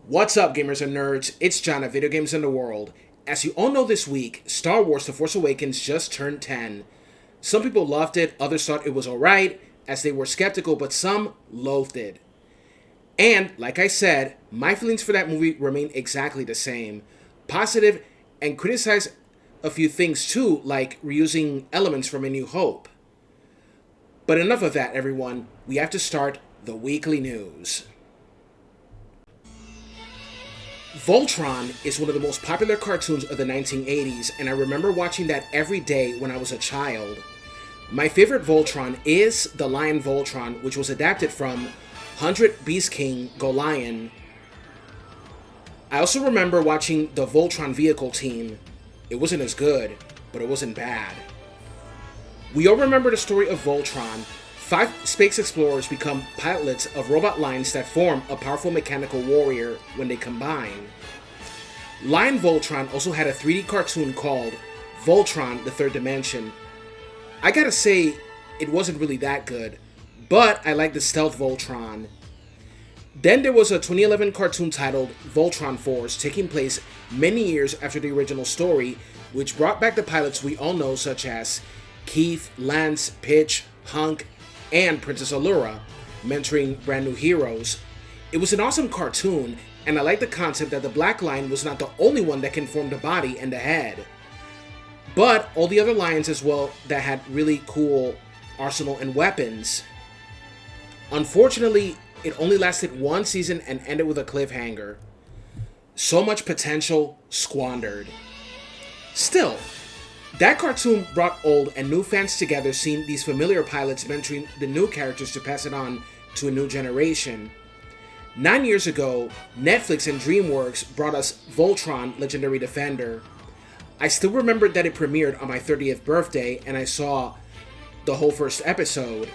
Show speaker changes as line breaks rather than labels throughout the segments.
What's up, gamers and nerds? It's John of Video Games in the World. As you all know, this week, Star Wars The Force Awakens just turned 10. Some people loved it, others thought it was alright, as they were skeptical, but some loathed it. And, like I said, my feelings for that movie remain exactly the same. Positive, and criticize a few things too, like reusing elements from A New Hope. But enough of that, everyone. We have to start the weekly news. Voltron is one of the most popular cartoons of the 1980s, and I remember watching that every day when I was a child. My favorite Voltron is the Lion Voltron, which was adapted from 100 Beast King Go Lion. I also remember watching the Voltron vehicle team. It wasn't as good, but it wasn't bad. We all remember the story of Voltron. 5 space explorers become pilots of robot lions that form a powerful mechanical warrior when they combine. Lion Voltron also had a 3D cartoon called Voltron: The Third Dimension. I gotta say, it wasn't really that good, but I like the stealth Voltron. Then there was a 2011 cartoon titled Voltron Force, taking place many years after the original story, which brought back the pilots we all know, such as Keith, Lance, Pitch, Hunk, and Princess Allura, mentoring brand new heroes. It was an awesome cartoon, and I like the concept that the Black Lion was not the only one that can form the body and the head, but all the other lions as well that had really cool arsenal and weapons. Unfortunately, it only lasted one season and ended with a cliffhanger. So much potential squandered. Still, that cartoon brought old and new fans together, seeing these familiar pilots mentoring the new characters to pass it on to a new generation. 9 years ago, Netflix and DreamWorks brought us Voltron: Legendary Defender. I still remember that it premiered on my 30th birthday, and I saw the whole first episode.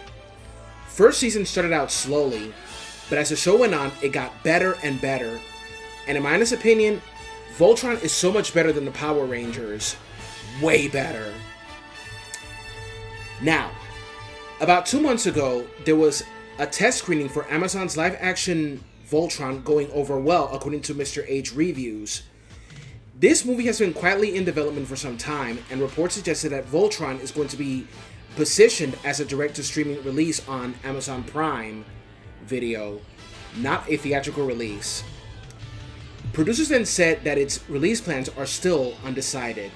First season started out slowly, but as the show went on, it got better and better. And in my honest opinion, Voltron is so much better than the Power Rangers. Way better. Now, about 2 months ago, there was a test screening for Amazon's live-action Voltron going over well, according to Mr. H Reviews. This movie has been quietly in development for some time, and reports suggested that Voltron is going to be positioned as a direct-to-streaming release on Amazon Prime Video, not a theatrical release. Producers then said that its release plans are still undecided.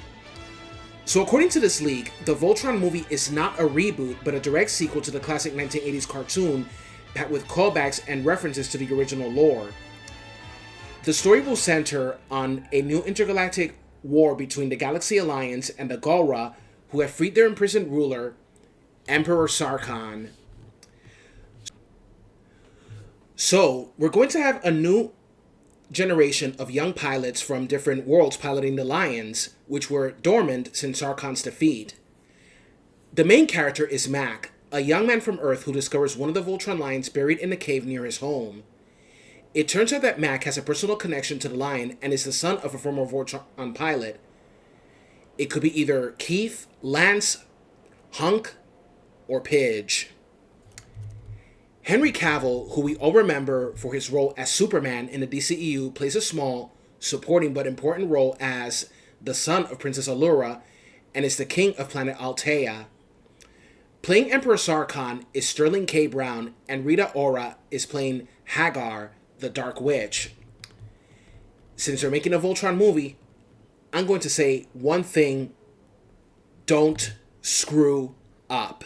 So according to this leak, the Voltron movie is not a reboot, but a direct sequel to the classic 1980s cartoon, packed with callbacks and references to the original lore. The story will center on a new intergalactic war between the Galaxy Alliance and the Galra, who have freed their imprisoned ruler, Emperor Sarkhan. So, we're going to have a new generation of young pilots from different worlds piloting the Lions, which were dormant since Sarkhan's defeat. The main character is Mac, a young man from Earth who discovers one of the Voltron lions buried in a cave near his home. It turns out that Mac has a personal connection to the lion and is the son of a former Voltron pilot. It could be either Keith, Lance, Hunk, or Pidge. Henry Cavill, who we all remember for his role as Superman in the DCEU, plays a small, supporting but important role as the son of Princess Allura and is the king of planet Altea. Playing Emperor Sarkhan is Sterling K. Brown, and Rita Ora is playing Hagar, the Dark Witch. Since they're making a Voltron movie, I'm going to say one thing: don't screw up.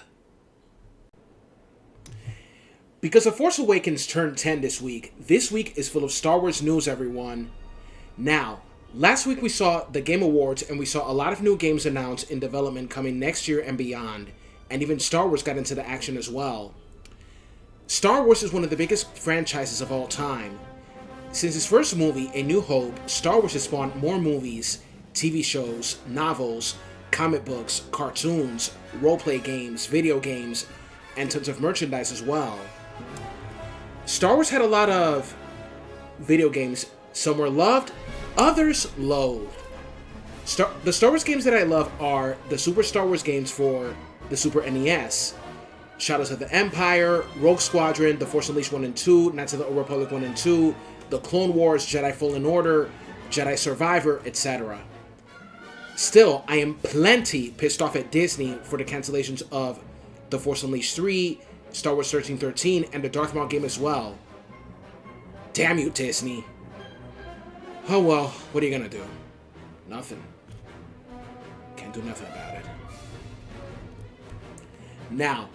Because The Force Awakens turned 10 this week is full of Star Wars news, everyone. Now, last week we saw the Game Awards, and we saw a lot of new games announced in development coming next year and beyond, and even Star Wars got into the action as well. Star Wars is one of the biggest franchises of all time. Since its first movie, A New Hope, Star Wars has spawned more movies, TV shows, novels, comic books, cartoons, roleplay games, video games, and tons of merchandise as well. Star Wars had a lot of video games. Some were loved, others loathed. The Star Wars games that I love are the Super Star Wars games for the Super NES. Shadows of the Empire, Rogue Squadron, The Force Unleashed 1 and 2, Knights of the Old Republic 1 and 2, the Clone Wars, Jedi Fallen Order, Jedi Survivor, etc. Still, I am plenty pissed off at Disney for the cancellations of The Force Unleashed 3, Star Wars 1313, and the Darth Maul game as well. Damn you, Disney. Oh well, what are you gonna do? Nothing. Can't do nothing about it. Now,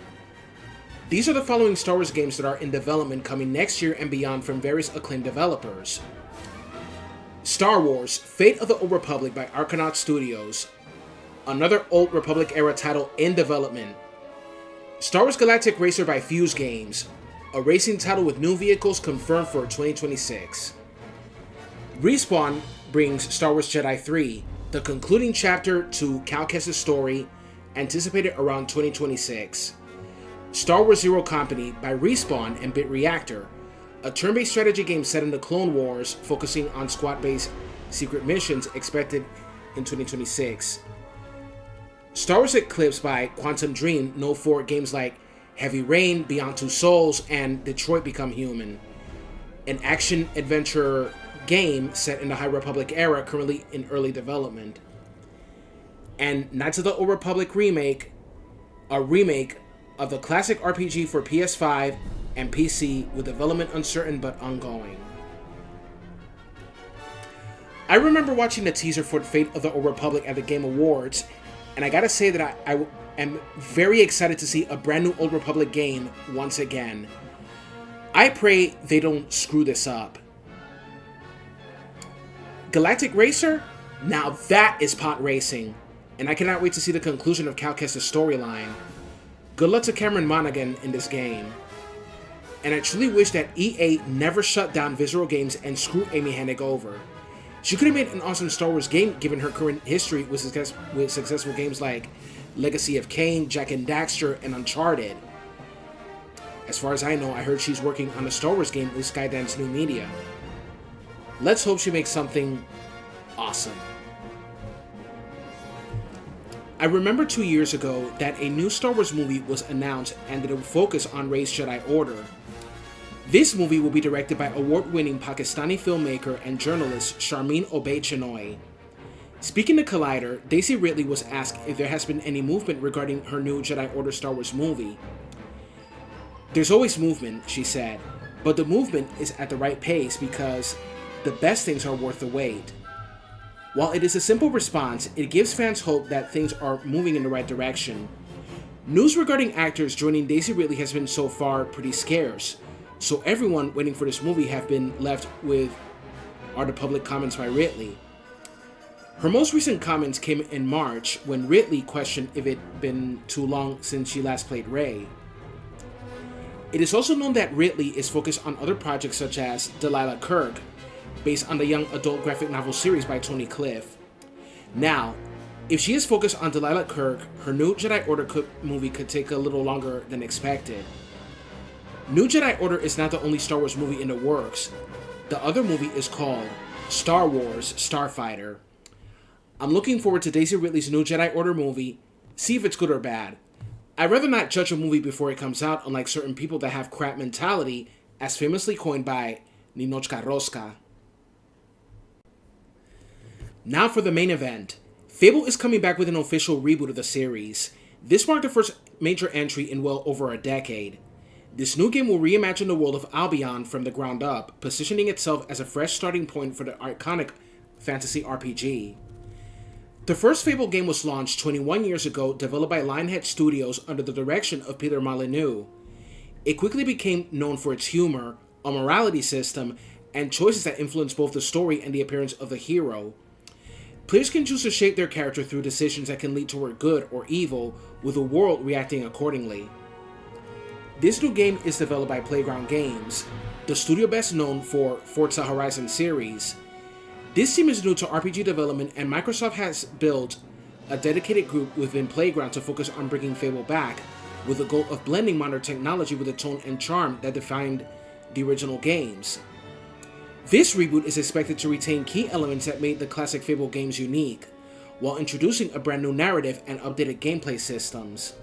these are the following Star Wars games that are in development coming next year and beyond from various acclaimed developers. Star Wars: Fate of the Old Republic by Argonaut Studios, another Old Republic era title in development. Star Wars Galactic Racer by Fuse Games, a racing title with new vehicles confirmed for 2026. Respawn brings Star Wars Jedi 3, the concluding chapter to Cal Kestis' story, anticipated around 2026. Star Wars Zero Company by Respawn and Bit Reactor, a turn-based strategy game set in the Clone Wars focusing on squad-based secret missions expected in 2026. Star Wars Eclipse by Quantum Dream, known for games like Heavy Rain, Beyond Two Souls, and Detroit Become Human, an action-adventure game set in the High Republic era currently in early development. And Knights of the Old Republic remake, a remake of the classic RPG for PS5 and PC with development uncertain but ongoing. I remember watching the teaser for Fate of the Old Republic at the Game Awards, and I gotta say that I am very excited to see a brand new Old Republic game once again. I pray they don't screw this up. Galactic Racer? Now that is pot racing, and I cannot wait to see the conclusion of Cal Kestis' storyline. Good luck to Cameron Monaghan in this game. And I truly wish that EA never shut down Visceral Games and screwed Amy Hennig over. She could have made an awesome Star Wars game given her current history with successful games like Legacy of Kain, Jak and Daxter, and Uncharted. As far as I know, I heard she's working on a Star Wars game with Skydance New Media. Let's hope she makes something awesome. I remember 2 years ago that a new Star Wars movie was announced and that it would focus on Rey's Jedi Order. This movie will be directed by award-winning Pakistani filmmaker and journalist Sharmeen Obaid-Chinoy. Speaking to Collider, Daisy Ridley was asked if there has been any movement regarding her new Jedi Order Star Wars movie. "There's always movement," she said, "but the movement is at the right pace because the best things are worth the wait." While it is a simple response, it gives fans hope that things are moving in the right direction. News regarding actors joining Daisy Ridley has been so far pretty scarce, so everyone waiting for this movie have been left with are the public comments by Ridley. Her most recent comments came in March when Ridley questioned if it had been too long since she last played Rey. It is also known that Ridley is focused on other projects such as Delilah Dirk, based on the young adult graphic novel series by Tony Cliff. Now, if she is focused on Delilah Dirk, her new Jedi Order movie could take a little longer than expected. New Jedi Order is not the only Star Wars movie in the works. The other movie is called Star Wars Starfighter. I'm looking forward to Daisy Ridley's new Jedi Order movie, see if it's good or bad. I'd rather not judge a movie before it comes out, unlike certain people that have crap mentality, as famously coined by Ninochka Rosca. Now for the main event. Fable is coming back with an official reboot of the series. This marked the first major entry in well over a decade. This new game will reimagine the world of Albion from the ground up, positioning itself as a fresh starting point for the iconic fantasy RPG. The first Fable game was launched 21 years ago, developed by Lionhead Studios under the direction of Peter Molyneux. It quickly became known for its humor, a morality system, and choices that influence both the story and the appearance of the hero. Players can choose to shape their character through decisions that can lead toward good or evil, with the world reacting accordingly. This new game is developed by Playground Games, the studio best known for Forza Horizon series. This team is new to RPG development, and Microsoft has built a dedicated group within Playground to focus on bringing Fable back, with the goal of blending modern technology with the tone and charm that defined the original games. This reboot is expected to retain key elements that made the classic Fable games unique, while introducing a brand new narrative and updated gameplay systems.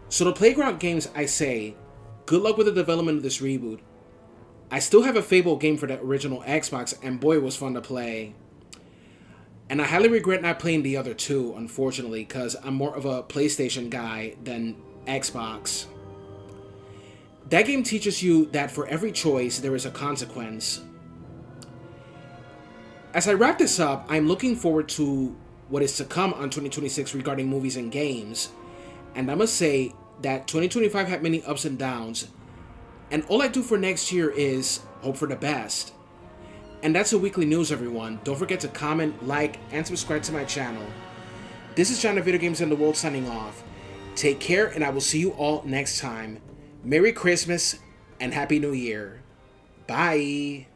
So to Playground Games, I say, good luck with the development of this reboot. I still have a Fable game for the original Xbox, and boy, it was fun to play. And I highly regret not playing the other two, unfortunately, because I'm more of a PlayStation guy than Xbox. That game teaches you that for every choice, there is a consequence. As I wrap this up, I'm looking forward to what is to come on 2026 regarding movies and games. And I must say that 2025 had many ups and downs. And all I do for next year is hope for the best. And that's the weekly news, everyone. Don't forget to comment, like, and subscribe to my channel. This is John of Video Games and the World signing off. Take care, and I will see you all next time. Merry Christmas and Happy New Year. Bye.